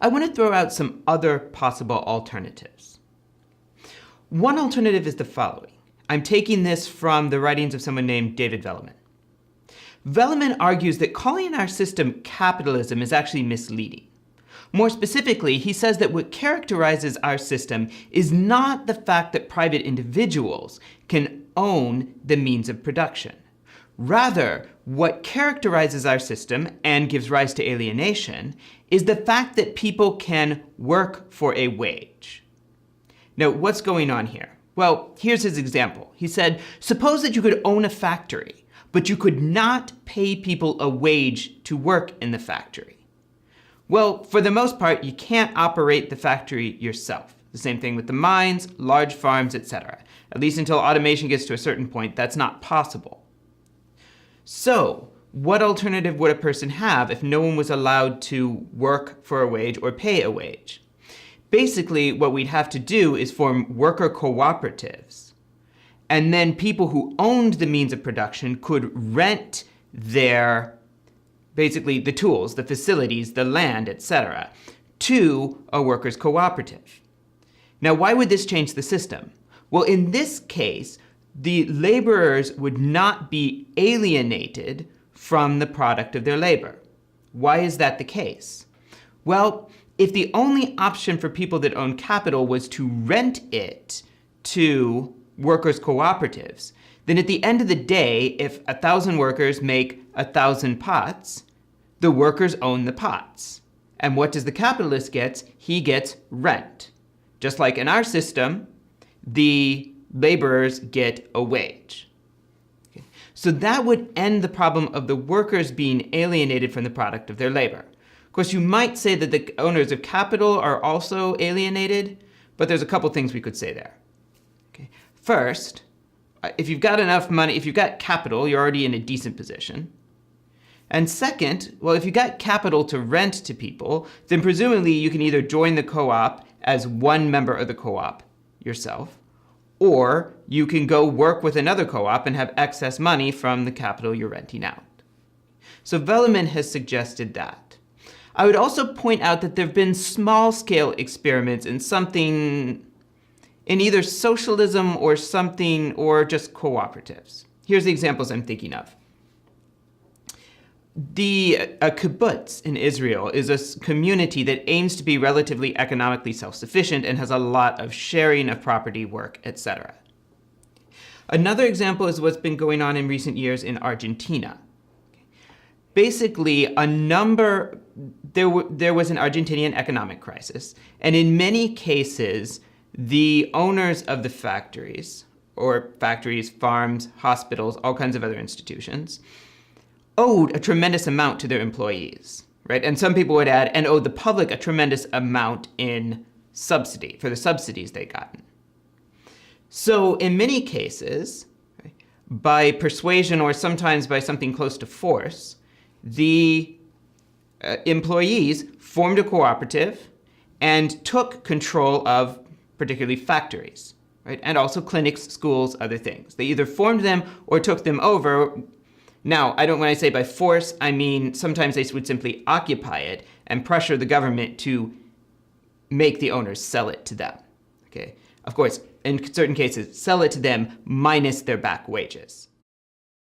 I want to throw out some other possible alternatives. One alternative is the following. I'm taking this from the writings of someone named David Velleman. Velleman argues that calling our system capitalism is actually misleading. More specifically, he says that what characterizes our system is not the fact that private individuals can own the means of production. Rather, what characterizes our system and gives rise to alienation is the fact that people can work for a wage. Now, what's going on here? Well, here's his example. He said, suppose that you could own a factory, but you could not pay people a wage to work in the factory. Well, for the most part, you can't operate the factory yourself. The same thing with the mines, large farms, etc. At least until automation gets to a certain point, that's not possible. So, what alternative would a person have if no one was allowed to work for a wage or pay a wage? Basically, what we'd have to do is form worker cooperatives. And then people who owned the means of production could rent basically the tools, the facilities, the land, etc., to a workers' cooperative. Now, why would this change the system? Well, in this case, the laborers would not be alienated from the product of their labor. Why is that the case? Well, if the only option for people that own capital was to rent it to workers' cooperatives, then at the end of the day, if 1,000 workers make 1,000 pots, the workers own the pots. And what does the capitalist get? He gets rent. Just like in our system, the laborers get a wage. Okay. So that would end the problem of the workers being alienated from the product of their labor. Of course, you might say that the owners of capital are also alienated, but there's a couple things we could say there. Okay. First, if you've got enough money, if you've got capital, you're already in a decent position. And second, well, if you got capital to rent to people, then presumably you can either join the co-op as one member of the co-op yourself, or you can go work with another co-op and have excess money from the capital you're renting out. So Velleman has suggested that. I would also point out that there have been small-scale experiments in either socialism or just cooperatives. Here's the examples I'm thinking of. A kibbutz in Israel is a community that aims to be relatively economically self-sufficient and has a lot of sharing of property, work, etc. Another example is what's been going on in recent years in Argentina. Basically, there was an Argentinian economic crisis, and in many cases, the owners of the factories, farms, hospitals, all kinds of other institutions, owed a tremendous amount to their employees, right? And some people would add, and owed the public a tremendous amount in subsidy, for the subsidies they'd gotten. So in many cases, right, by persuasion or sometimes by something close to force, the employees formed a cooperative and took control of particularly factories, right? And also clinics, schools, other things. They either formed them or took them over. Now, when I say by force, I mean sometimes they would simply occupy it and pressure the government to make the owners sell it to them. Okay? Of course, in certain cases, sell it to them minus their back wages.